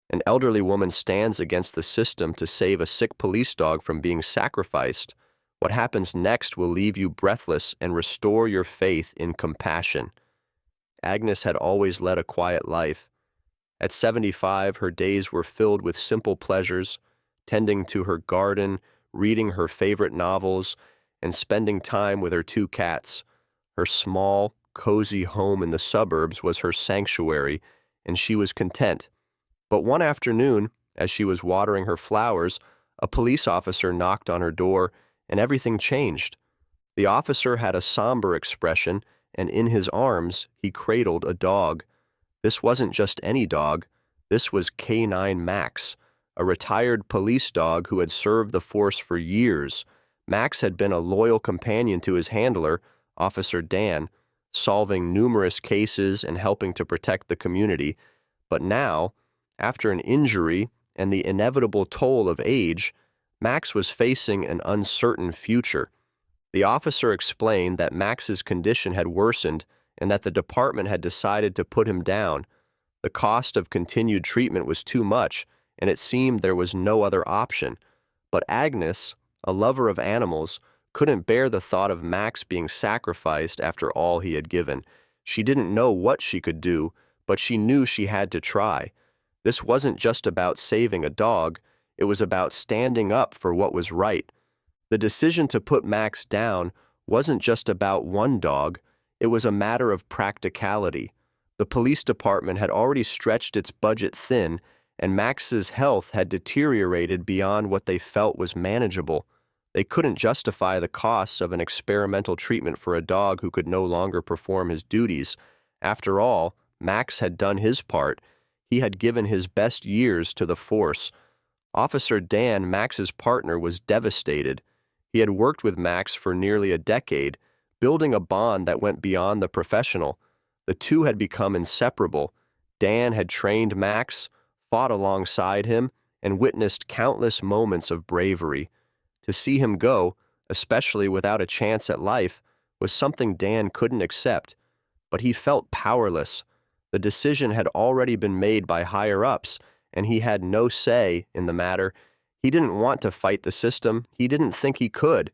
An elderly woman stands against the system to save a sick police dog from being sacrificed. What happens next will leave you breathless and restore your faith in compassion. Agnes had always led a quiet life. At 75, her days were filled with simple pleasures, tending to her garden, reading her favorite novels, and spending time with her two cats. Her small, cozy home in the suburbs was her sanctuary, and she was content. But one afternoon, as she was watering her flowers, a police officer knocked on her door, and everything changed. The officer had a somber expression, and in his arms he cradled a dog. This wasn't just any dog. This was Canine Max, a retired police dog who had served the force for years. Max had been a loyal companion to his handler, Officer Dan, solving numerous cases and helping to protect the community. But now, after an injury and the inevitable toll of age, Max was facing an uncertain future. The officer explained that Max's condition had worsened and that the department had decided to put him down. The cost of continued treatment was too much, and it seemed there was no other option. But Agnes, a lover of animals, couldn't bear the thought of Max being sacrificed after all he had given. She didn't know what she could do, but she knew she had to try. This wasn't just about saving a dog, it was about standing up for what was right. The decision to put Max down wasn't just about one dog, it was a matter of practicality. The police department had already stretched its budget thin, and Max's health had deteriorated beyond what they felt was manageable. They couldn't justify the costs of an experimental treatment for a dog who could no longer perform his duties. After all, Max had done his part. He had given his best years to the force. Officer Dan, Max's partner, was devastated. He had worked with Max for nearly a decade, building a bond that went beyond the professional. The two had become inseparable. Dan had trained Max, fought alongside him, and witnessed countless moments of bravery. To see him go, especially without a chance at life, was something Dan couldn't accept. But he felt powerless. The decision had already been made by higher-ups, and he had no say in the matter. He didn't want to fight the system. He didn't think he could.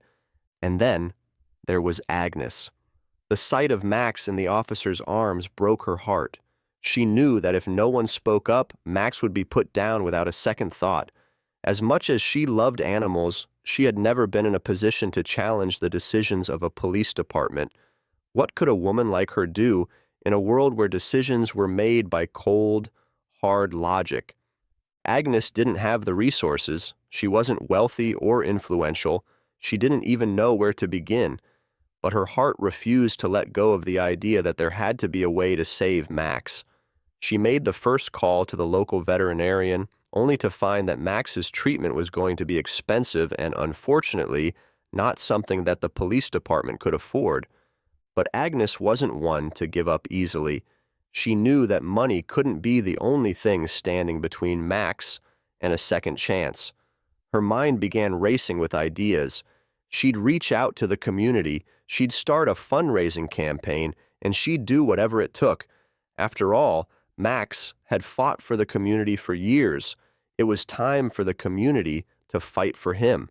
And then there was Agnes. The sight of Max in the officer's arms broke her heart. She knew that if no one spoke up, Max would be put down without a second thought. As much as she loved animals, she had never been in a position to challenge the decisions of a police department. What could a woman like her do in a world where decisions were made by cold, hard logic? Agnes didn't have the resources. She wasn't wealthy or influential. She didn't even know where to begin. But her heart refused to let go of the idea that there had to be a way to save Max. She made the first call to the local veterinarian, only to find that Max's treatment was going to be expensive and, unfortunately, not something that the police department could afford. But Agnes wasn't one to give up easily. She knew that money couldn't be the only thing standing between Max and a second chance. Her mind began racing with ideas. She'd reach out to the community, she'd start a fundraising campaign, and she'd do whatever it took. After all, Max had fought for the community for years. It was time for the community to fight for him.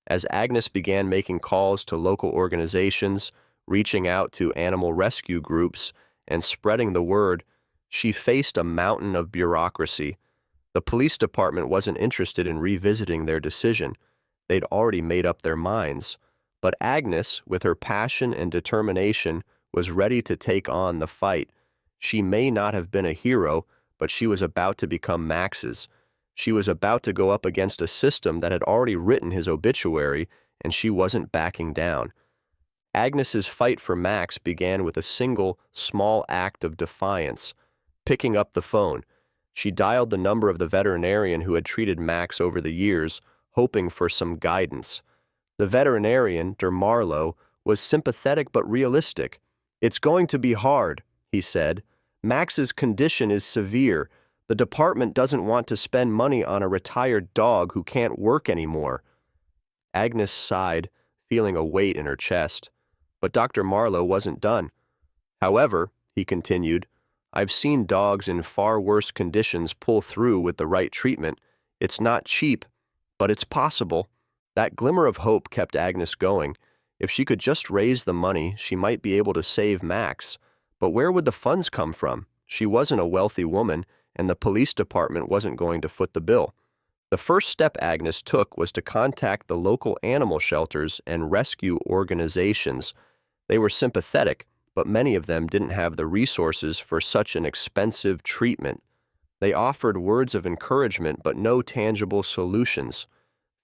As Agnes began making calls to local organizations, reaching out to animal rescue groups, and spreading the word, she faced a mountain of bureaucracy. The police department wasn't interested in revisiting their decision. They'd already made up their minds. But Agnes, with her passion and determination, was ready to take on the fight. She may not have been a hero, but she was about to become Max's. She was about to go up against a system that had already written his obituary, and she wasn't backing down. Agnes's fight for Max began with a single, small act of defiance. Picking up the phone, she dialed the number of the veterinarian who had treated Max over the years, hoping for some guidance. The veterinarian, Marlowe, was sympathetic but realistic. "It's going to be hard," he said. "Max's condition is severe. The department doesn't want to spend money on a retired dog who can't work anymore." Agnes sighed, feeling a weight in her chest. But Dr. Marlowe wasn't done. "However," he continued, I've seen dogs in far worse conditions pull through with the right treatment. It's not cheap, but it's possible. That glimmer of hope kept Agnes going. If she could just raise the money, she might be able to save Max. But where would the funds come from? She wasn't a wealthy woman, and the police department wasn't going to foot the bill. The first step Agnes took was to contact the local animal shelters and rescue organizations. They were sympathetic, but many of them didn't have the resources for such an expensive treatment. They offered words of encouragement but no tangible solutions.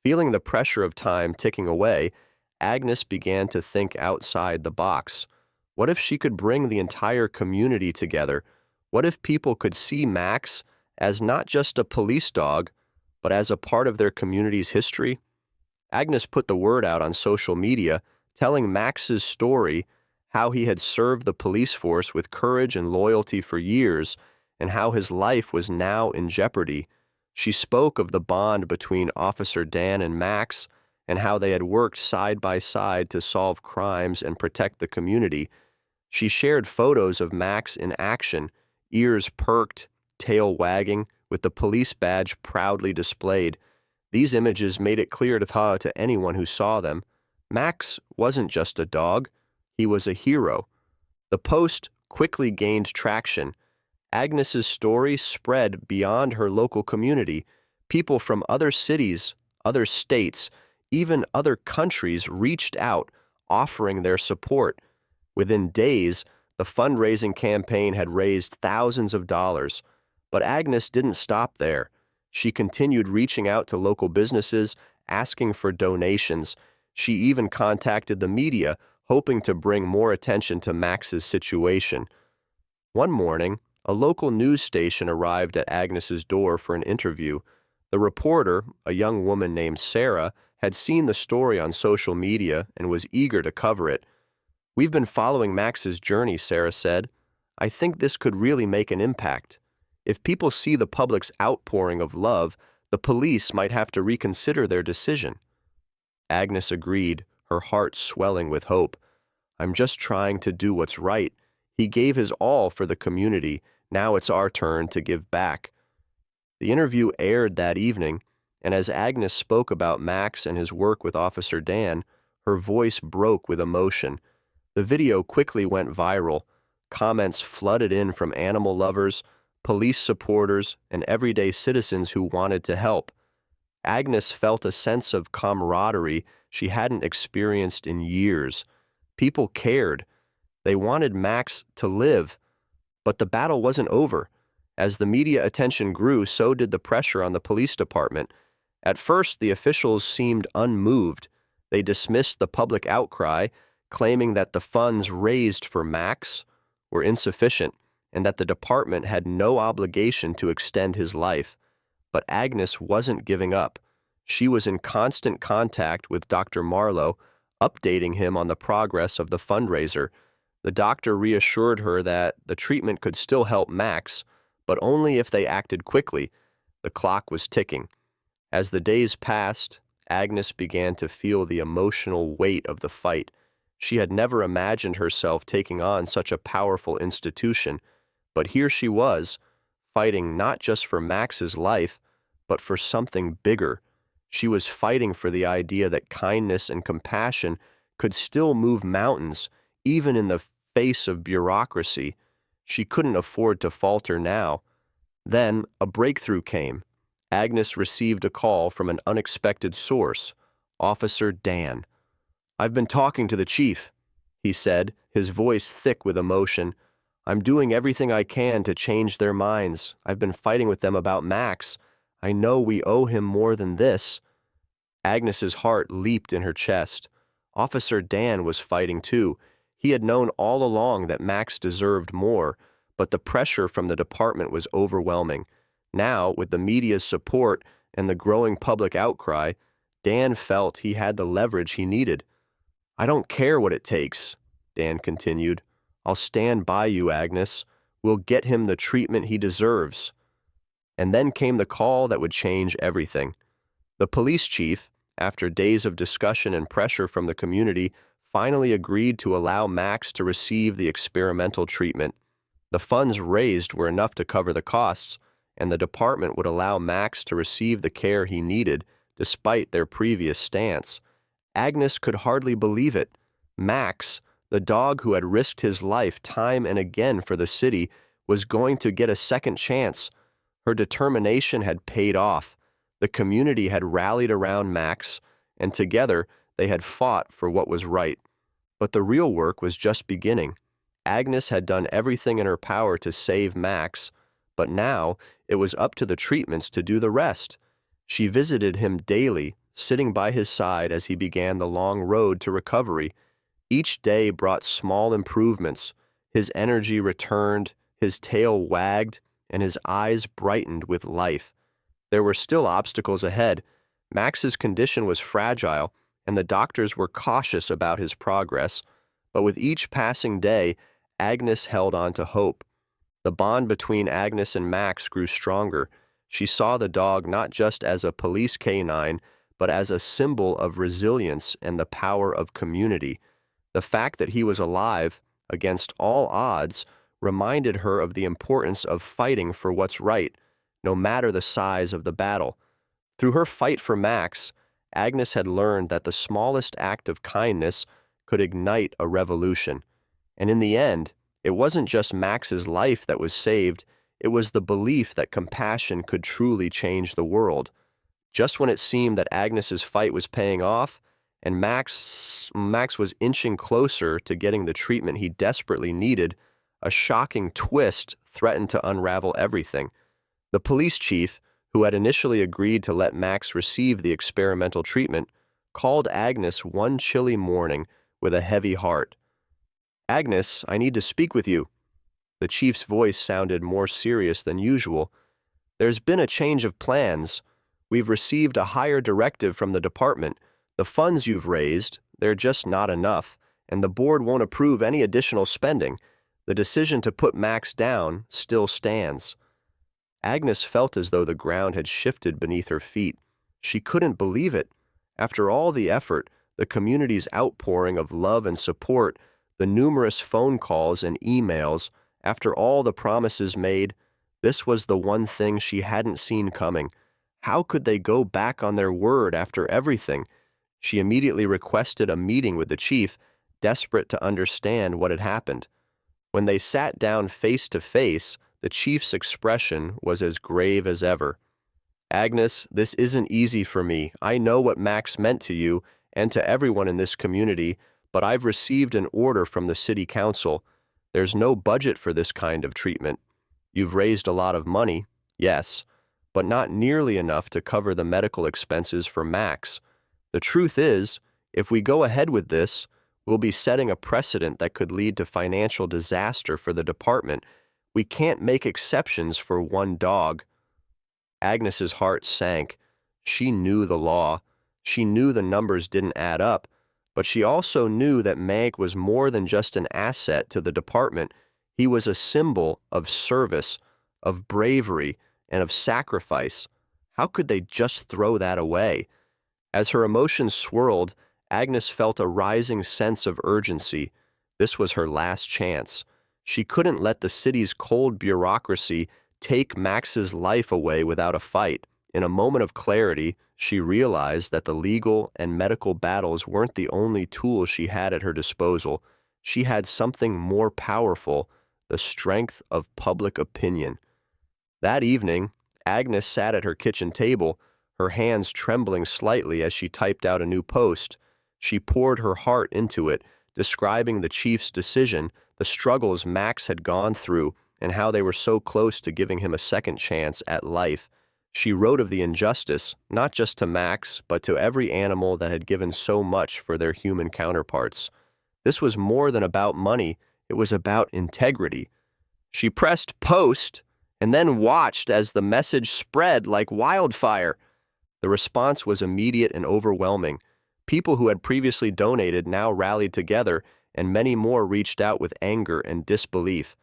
Feeling the pressure of time ticking away, Agnes began to think outside the box. What if she could bring the entire community together? What if people could see Max as not just a police dog, but as a part of their community's history? Agnes put the word out on social media, telling Max's story, how he had served the police force with courage and loyalty for years, and how his life was now in jeopardy. She spoke of the bond between Officer Dan and Max, and how they had worked side by side to solve crimes and protect the community. She shared photos of Max in action, ears perked, tail wagging, with the police badge proudly displayed. These images made it clear to anyone who saw them. Max wasn't just a dog, he was a hero. The post quickly gained traction. Agnes's story spread beyond her local community. People from other cities, other states, even other countries reached out, offering their support. Within days, the fundraising campaign had raised thousands of dollars. But Agnes didn't stop there. She continued reaching out to local businesses, asking for donations. She even contacted the media, hoping to bring more attention to Max's situation. One morning, a local news station arrived at Agnes's door for an interview. The reporter, a young woman named Sarah, had seen the story on social media and was eager to cover it. "We've been following Max's journey," Sarah said. "I think this could really make an impact. If people see the public's outpouring of love, the police might have to reconsider their decision." Agnes agreed, her heart swelling with hope. "I'm just trying to do what's right. He gave his all for the community. Now it's our turn to give back." The interview aired that evening, and as Agnes spoke about Max and his work with Officer Dan, her voice broke with emotion. The video quickly went viral. Comments flooded in from animal lovers, police supporters, and everyday citizens who wanted to help. Agnes felt a sense of camaraderie she hadn't experienced in years. People cared. They wanted Max to live. But the battle wasn't over. As the media attention grew, so did the pressure on the police department. At first, the officials seemed unmoved. They dismissed the public outcry, claiming that the funds raised for Max were insufficient and that the department had no obligation to extend his life. But Agnes wasn't giving up. She was in constant contact with Dr. Marlowe, updating him on the progress of the fundraiser. The doctor reassured her that the treatment could still help Max, but only if they acted quickly. The clock was ticking. As the days passed, Agnes began to feel the emotional weight of the fight. She had never imagined herself taking on such a powerful institution, but here she was, fighting not just for Max's life, but for something bigger. She was fighting for the idea that kindness and compassion could still move mountains, even in the face of bureaucracy. She couldn't afford to falter now. Then a breakthrough came. Agnes received a call from an unexpected source, Officer Dan. "I've been talking to the chief," he said, his voice thick with emotion. "I'm doing everything I can to change their minds. I've been fighting with them about Max. I know we owe him more than this." Agnes's heart leaped in her chest. Officer Dan was fighting too. He had known all along that Max deserved more, but the pressure from the department was overwhelming. Now, with the media's support and the growing public outcry, Dan felt he had the leverage he needed. "I don't care what it takes," Dan continued. "I'll stand by you, Agnes. We'll get him the treatment he deserves." And then came the call that would change everything. The police chief, after days of discussion and pressure from the community, finally agreed to allow Max to receive the experimental treatment. The funds raised were enough to cover the costs, and the department would allow Max to receive the care he needed despite their previous stance. Agnes could hardly believe it. Max, the dog who had risked his life time and again for the city, was going to get a second chance. Her determination had paid off. The community had rallied around Max, and together they had fought for what was right. But the real work was just beginning. Agnes had done everything in her power to save Max, but now it was up to the treatments to do the rest. She visited him daily, sitting by his side as he began the long road to recovery. Each day brought small improvements. His energy returned, his tail wagged, and his eyes brightened with life. There were still obstacles ahead. Max's condition was fragile, and the doctors were cautious about his progress. But with each passing day, Agnes held on to hope. The bond between Agnes and Max grew stronger. She saw the dog not just as a police canine, but as a symbol of resilience and the power of community. The fact that he was alive, against all odds, reminded her of the importance of fighting for what's right, no matter the size of the battle. Through her fight for Max, Agnes had learned that the smallest act of kindness could ignite a revolution. And in the end, it wasn't just Max's life that was saved, it was the belief that compassion could truly change the world. Just when it seemed that Agnes's fight was paying off, and Max was inching closer to getting the treatment he desperately needed, a shocking twist threatened to unravel everything. The police chief, who had initially agreed to let Max receive the experimental treatment, called Agnes one chilly morning with a heavy heart. "Agnes, I need to speak with you." The chief's voice sounded more serious than usual. "There's been a change of plans. We've received a higher directive from the department. The funds you've raised, they're just not enough, and the board won't approve any additional spending. The decision to put Max down still stands." Agnes felt as though the ground had shifted beneath her feet. She couldn't believe it. After all the effort, the community's outpouring of love and support, the numerous phone calls and emails, after all the promises made, this was the one thing she hadn't seen coming. How could they go back on their word after everything? She immediately requested a meeting with the chief, desperate to understand what had happened. When they sat down face to face, the chief's expression was as grave as ever. "Agnes, this isn't easy for me. I know what Max meant to you and to everyone in this community, but I've received an order from the city council. There's no budget for this kind of treatment. You've raised a lot of money, yes, but not nearly enough to cover the medical expenses for Max. The truth is, if we go ahead with this, we'll be setting a precedent that could lead to financial disaster for the department. We can't make exceptions for one dog." Agnes's heart sank. She knew the law. She knew the numbers didn't add up, but she also knew that Meg was more than just an asset to the department. He was a symbol of service, of bravery, and of sacrifice. How could they just throw that away? As her emotions swirled, Agnes felt a rising sense of urgency. This was her last chance. She couldn't let the city's cold bureaucracy take Max's life away without a fight. In a moment of clarity, she realized that the legal and medical battles weren't the only tools she had at her disposal. She had something more powerful, the strength of public opinion. That evening, Agnes sat at her kitchen table, her hands trembling slightly as she typed out a new post. She poured her heart into it, describing the chief's decision, the struggles Max had gone through, and how they were so close to giving him a second chance at life. She wrote of the injustice, not just to Max, but to every animal that had given so much for their human counterparts. This was more than about money, it was about integrity. She pressed post, and then watched as the message spread like wildfire. The response was immediate and overwhelming. People who had previously donated now rallied together, and many more reached out with anger and disbelief.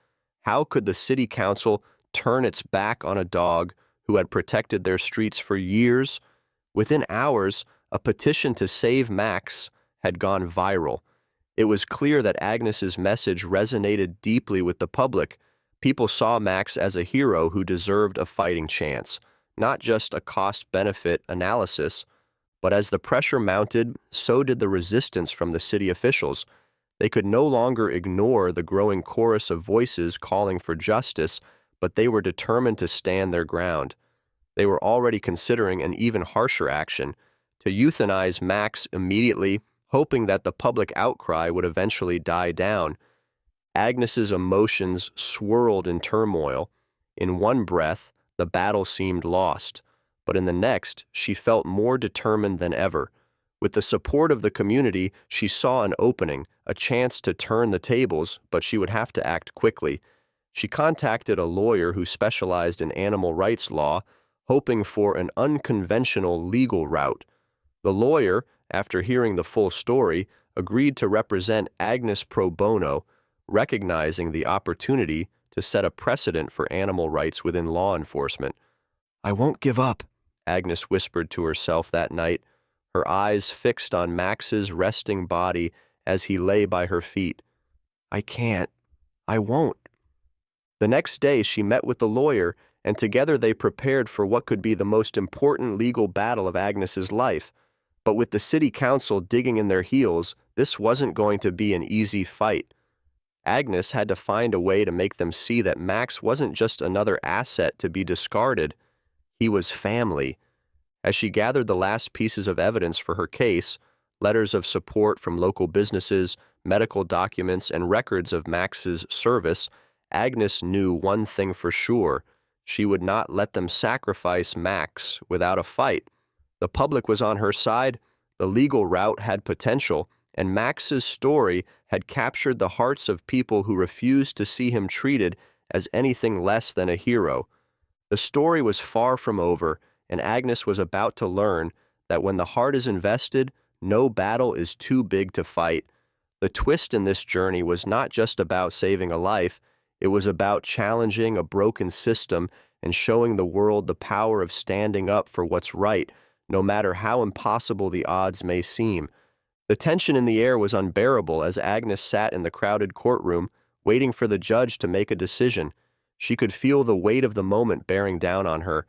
How could the city council turn its back on a dog who had protected their streets for years? Within hours, a petition to save Max had gone viral. It was clear that Agnes's message resonated deeply with the public, People saw Max as a hero who deserved a fighting chance, not just a cost-benefit analysis, but as the pressure mounted, so did the resistance from the city officials. They could no longer ignore the growing chorus of voices calling for justice, but they were determined to stand their ground. They were already considering an even harsher action, to euthanize Max immediately, hoping that the public outcry would eventually die down. Agnes's emotions swirled in turmoil. In one breath, the battle seemed lost, but in the next, she felt more determined than ever. With the support of the community, she saw an opening, a chance to turn the tables, but she would have to act quickly. She contacted a lawyer who specialized in animal rights law, hoping for an unconventional legal route. The lawyer, after hearing the full story, agreed to represent Agnes pro bono, recognizing the opportunity to set a precedent for animal rights within law enforcement. "I won't give up," Agnes whispered to herself that night, her eyes fixed on Max's resting body as he lay by her feet. "I can't. I won't." The next day she met with the lawyer, and together they prepared for what could be the most important legal battle of Agnes's life. But with the city council digging in their heels, this wasn't going to be an easy fight. Agnes had to find a way to make them see that Max wasn't just another asset to be discarded. He was family. As she gathered the last pieces of evidence for her case, letters of support from local businesses, medical documents, and records of Max's service, Agnes knew one thing for sure: she would not let them sacrifice Max without a fight. The public was on her side, the legal route had potential, and Max's story had captured the hearts of people who refused to see him treated as anything less than a hero. The story was far from over, and Agnes was about to learn that when the heart is invested, no battle is too big to fight. The twist in this journey was not just about saving a life, it was about challenging a broken system and showing the world the power of standing up for what's right, no matter how impossible the odds may seem. The tension in the air was unbearable as Agnes sat in the crowded courtroom, waiting for the judge to make a decision. She could feel the weight of the moment bearing down on her.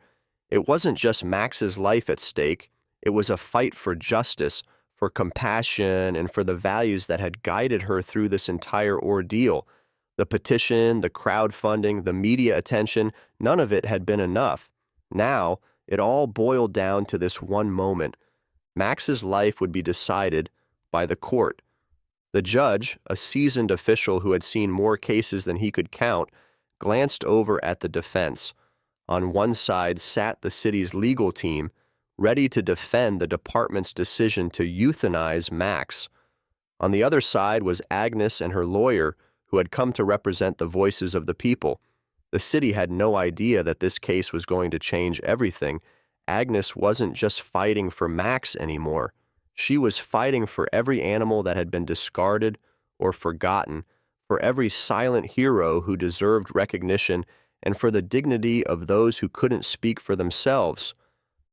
It wasn't just Max's life at stake. It was a fight for justice, for compassion, and for the values that had guided her through this entire ordeal. The petition, the crowdfunding, the media attention, none of it had been enough. Now, it all boiled down to this one moment. Max's life would be decided by the court. The judge, a seasoned official who had seen more cases than he could count, glanced over at the defense. On one side sat the city's legal team, ready to defend the department's decision to euthanize Max. On the other side was Agnes and her lawyer, who had come to represent the voices of the people. The city had no idea that this case was going to change everything. Agnes wasn't just fighting for Max anymore. She was fighting for every animal that had been discarded or forgotten, for every silent hero who deserved recognition, and for the dignity of those who couldn't speak for themselves.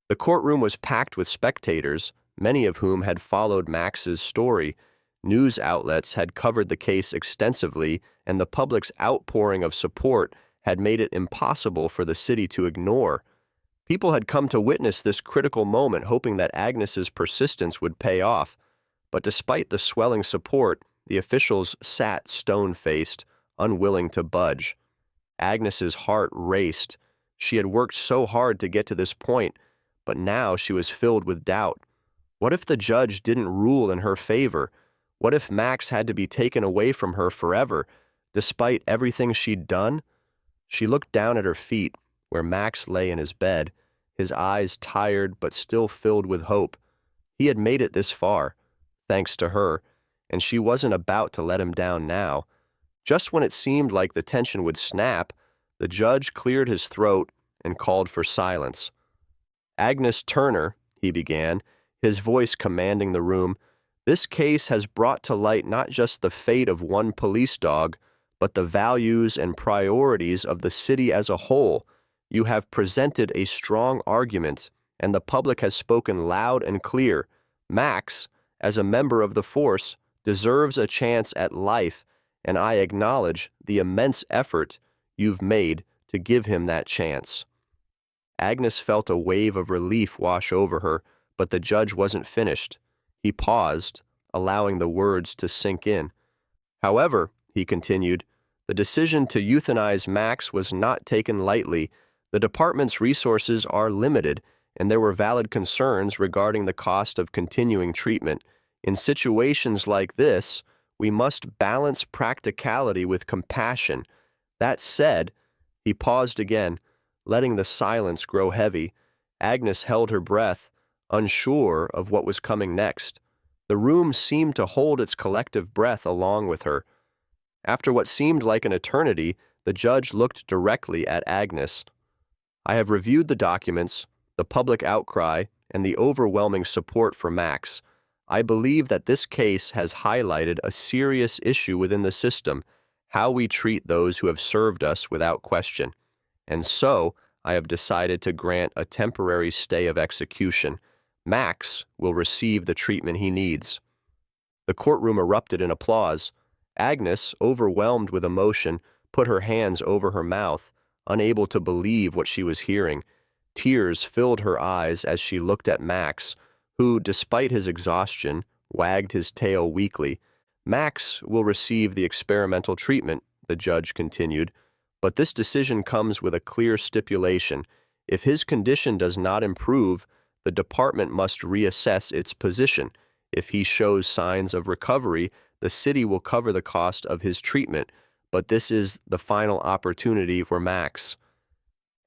The courtroom was packed with spectators, many of whom had followed Max's story. News outlets had covered the case extensively, and the public's outpouring of support had made it impossible for the city to ignore. People had come to witness this critical moment, hoping that Agnes's persistence would pay off. But despite the swelling support, the officials sat stone-faced, unwilling to budge. Agnes's heart raced. She had worked so hard to get to this point, but now she was filled with doubt. What if the judge didn't rule in her favor? What if Max had to be taken away from her forever, despite everything she'd done? She looked down at her feet, where Max lay in his bed, his eyes tired but still filled with hope. He had made it this far, thanks to her, and she wasn't about to let him down now. Just when it seemed like the tension would snap, the judge cleared his throat and called for silence. "Agnes Turner," he began, his voice commanding the room, "this case has brought to light not just the fate of one police dog, but the values and priorities of the city as a whole. You have presented a strong argument, and the public has spoken loud and clear. Max, as a member of the force, deserves a chance at life, and I acknowledge the immense effort you've made to give him that chance." Agnes felt a wave of relief wash over her, but the judge wasn't finished. He paused, allowing the words to sink in. "However," he continued, "the decision to euthanize Max was not taken lightly. The department's resources are limited, and there were valid concerns regarding the cost of continuing treatment. In situations like this, we must balance practicality with compassion. That said," he paused again, letting the silence grow heavy. Agnes held her breath, unsure of what was coming next. The room seemed to hold its collective breath along with her. After what seemed like an eternity, the judge looked directly at Agnes. "I have reviewed the documents, the public outcry, and the overwhelming support for Max. I believe that this case has highlighted a serious issue within the system, how we treat those who have served us without question. And so, I have decided to grant a temporary stay of execution. Max will receive the treatment he needs." The courtroom erupted in applause. Agnes, overwhelmed with emotion, put her hands over her mouth, unable to believe what she was hearing. Tears filled her eyes as she looked at Max, who, despite his exhaustion, wagged his tail weakly. "Max will receive the experimental treatment," the judge continued, "but this decision comes with a clear stipulation. If his condition does not improve, the department must reassess its position. If he shows signs of recovery, the city will cover the cost of his treatment, but this is the final opportunity for Max."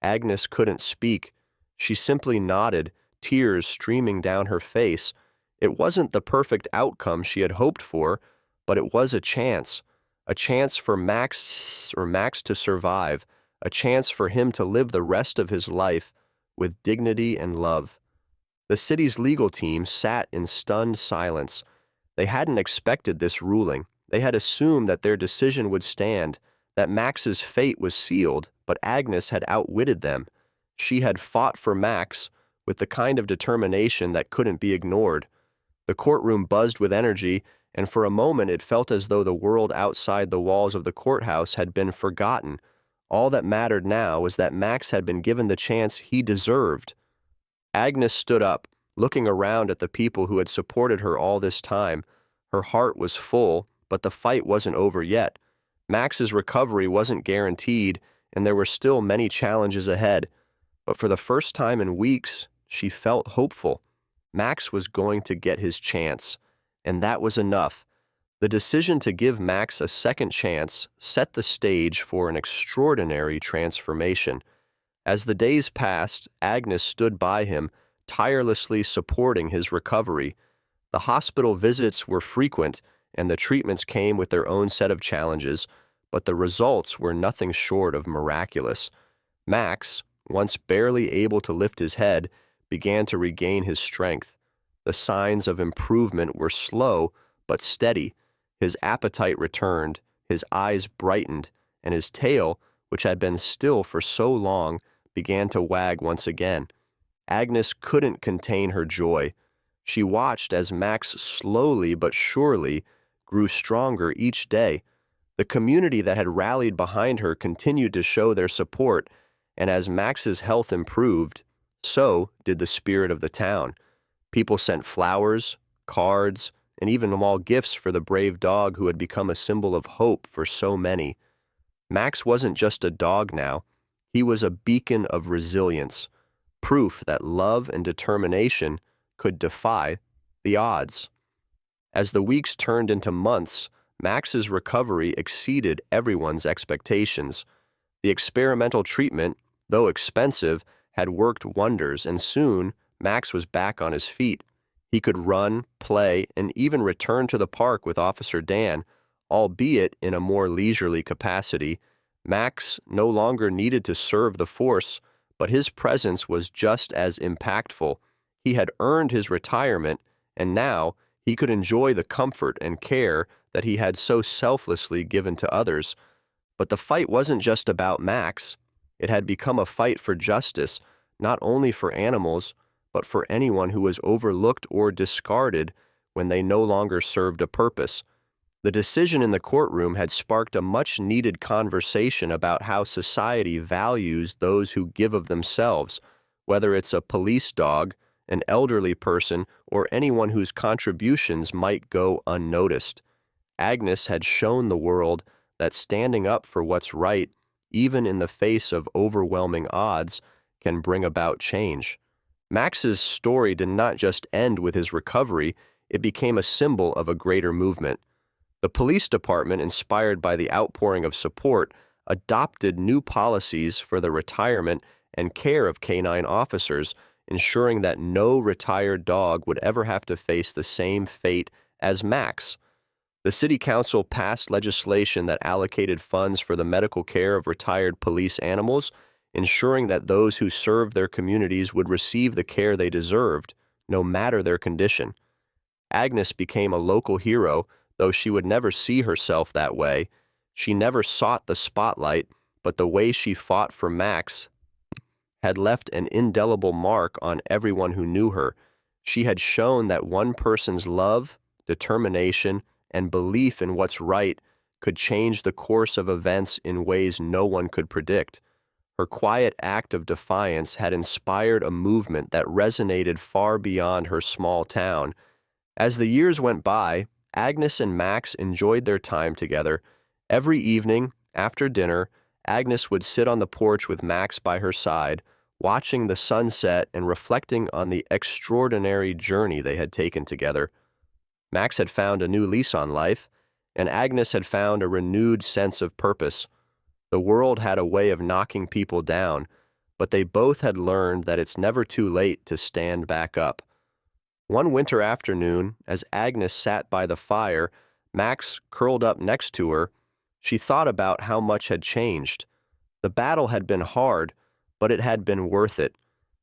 Agnes couldn't speak. She simply nodded, tears streaming down her face. It wasn't the perfect outcome she had hoped for, but it was a chance for Max to survive, a chance for him to live the rest of his life with dignity and love. The city's legal team sat in stunned silence. They hadn't expected this ruling. They had assumed that their decision would stand, that Max's fate was sealed, but Agnes had outwitted them. She had fought for Max with the kind of determination that couldn't be ignored. The courtroom buzzed with energy, and for a moment it felt as though the world outside the walls of the courthouse had been forgotten. All that mattered now was that Max had been given the chance he deserved. Agnes stood up, looking around at the people who had supported her all this time. Her heart was full, but the fight wasn't over yet. Max's recovery wasn't guaranteed, and there were still many challenges ahead. But for the first time in weeks, she felt hopeful. Max was going to get his chance, and that was enough. The decision to give Max a second chance set the stage for an extraordinary transformation. As the days passed, Agnes stood by him, tirelessly supporting his recovery. The hospital visits were frequent, and the treatments came with their own set of challenges, but the results were nothing short of miraculous. Max, once barely able to lift his head, began to regain his strength. The signs of improvement were slow but steady. His appetite returned, his eyes brightened, and his tail, which had been still for so long, began to wag once again. Agnes couldn't contain her joy. She watched as Max slowly but surely grew stronger each day. The community that had rallied behind her continued to show their support, and as Max's health improved, so did the spirit of the town. People sent flowers, cards, and even small gifts for the brave dog who had become a symbol of hope for so many. Max wasn't just a dog now. He was a beacon of resilience, proof that love and determination could defy the odds. As the weeks turned into months, Max's recovery exceeded everyone's expectations. The experimental treatment, though expensive, had worked wonders, and soon Max was back on his feet. He could run, play, and even return to the park with Officer Dan, albeit in a more leisurely capacity. Max no longer needed to serve the force, but his presence was just as impactful. He had earned his retirement, and now he could enjoy the comfort and care that he had so selflessly given to others. But the fight wasn't just about Max. It had become a fight for justice, not only for animals, but for anyone who was overlooked or discarded when they no longer served a purpose. The decision in the courtroom had sparked a much-needed conversation about how society values those who give of themselves, whether it's a police dog, an elderly person, or anyone whose contributions might go unnoticed. Agnes had shown the world that standing up for what's right, even in the face of overwhelming odds, can bring about change. Max's story did not just end with his recovery, it became a symbol of a greater movement. The police department, inspired by the outpouring of support, adopted new policies for the retirement and care of canine officers, ensuring that no retired dog would ever have to face the same fate as Max. The city council passed legislation that allocated funds for the medical care of retired police animals, ensuring that those who served their communities would receive the care they deserved, no matter their condition. Agnes became a local hero, though she would never see herself that way. She never sought the spotlight, but the way she fought for Max had left an indelible mark on everyone who knew her. She had shown that one person's love, determination, and belief in what's right could change the course of events in ways no one could predict. Her quiet act of defiance had inspired a movement that resonated far beyond her small town. As the years went by, Agnes and Max enjoyed their time together. Every evening, after dinner, Agnes would sit on the porch with Max by her side, watching the sunset and reflecting on the extraordinary journey they had taken together. Max had found a new lease on life, and Agnes had found a renewed sense of purpose. The world had a way of knocking people down, but they both had learned that it's never too late to stand back up. One winter afternoon, as Agnes sat by the fire, Max curled up next to her. She thought about how much had changed. The battle had been hard, but it had been worth it.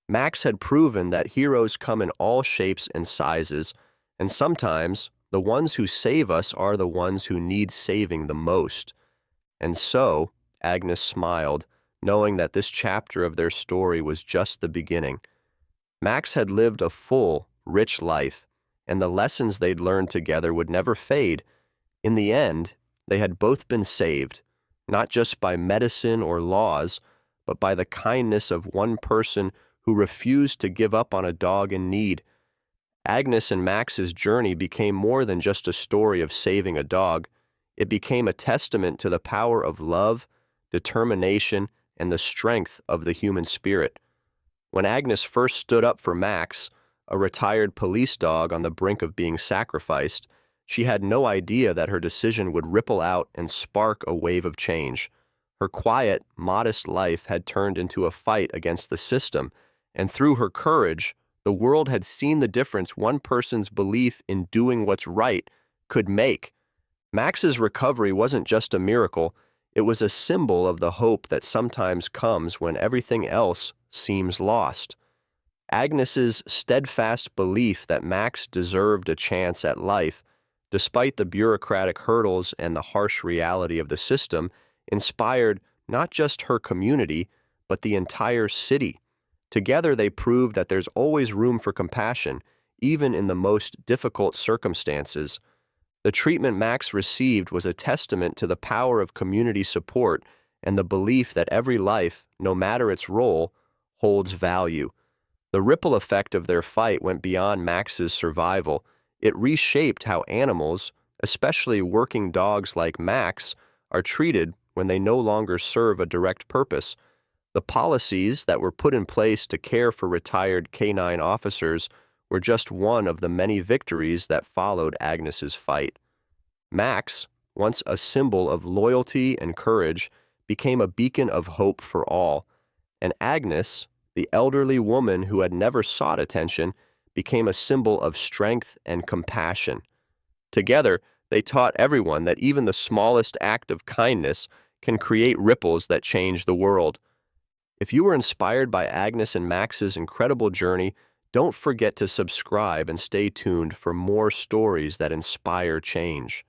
Max had proven that heroes come in all shapes and sizes, and sometimes the ones who save us are the ones who need saving the most. And so, Agnes smiled, knowing that this chapter of their story was just the beginning. Max had lived a full, rich life, and the lessons they'd learned together would never fade. In the end, they had both been saved, not just by medicine or laws, but by the kindness of one person who refused to give up on a dog in need. Agnes and Max's journey became more than just a story of saving a dog. It became a testament to the power of love, determination, and the strength of the human spirit. When Agnes first stood up for Max, a retired police dog on the brink of being sacrificed, she had no idea that her decision would ripple out and spark a wave of change. Her quiet, modest life had turned into a fight against the system, and through her courage, the world had seen the difference one person's belief in doing what's right could make. Max's recovery wasn't just a miracle, it was a symbol of the hope that sometimes comes when everything else seems lost. Agnes's steadfast belief that Max deserved a chance at life, despite the bureaucratic hurdles and the harsh reality of the system, inspired not just her community, but the entire city. Together they proved that there's always room for compassion, even in the most difficult circumstances. The treatment Max received was a testament to the power of community support and the belief that every life, no matter its role, holds value. The ripple effect of their fight went beyond Max's survival. It reshaped how animals, especially working dogs like Max, are treated when they no longer serve a direct purpose. The policies that were put in place to care for retired canine officers were just one of the many victories that followed Agnes's fight. Max, once a symbol of loyalty and courage, became a beacon of hope for all, and Agnes, the elderly woman who had never sought attention, became a symbol of strength and compassion. Together, they taught everyone that even the smallest act of kindness can create ripples that change the world. If you were inspired by Agnes and Max's incredible journey, don't forget to subscribe and stay tuned for more stories that inspire change.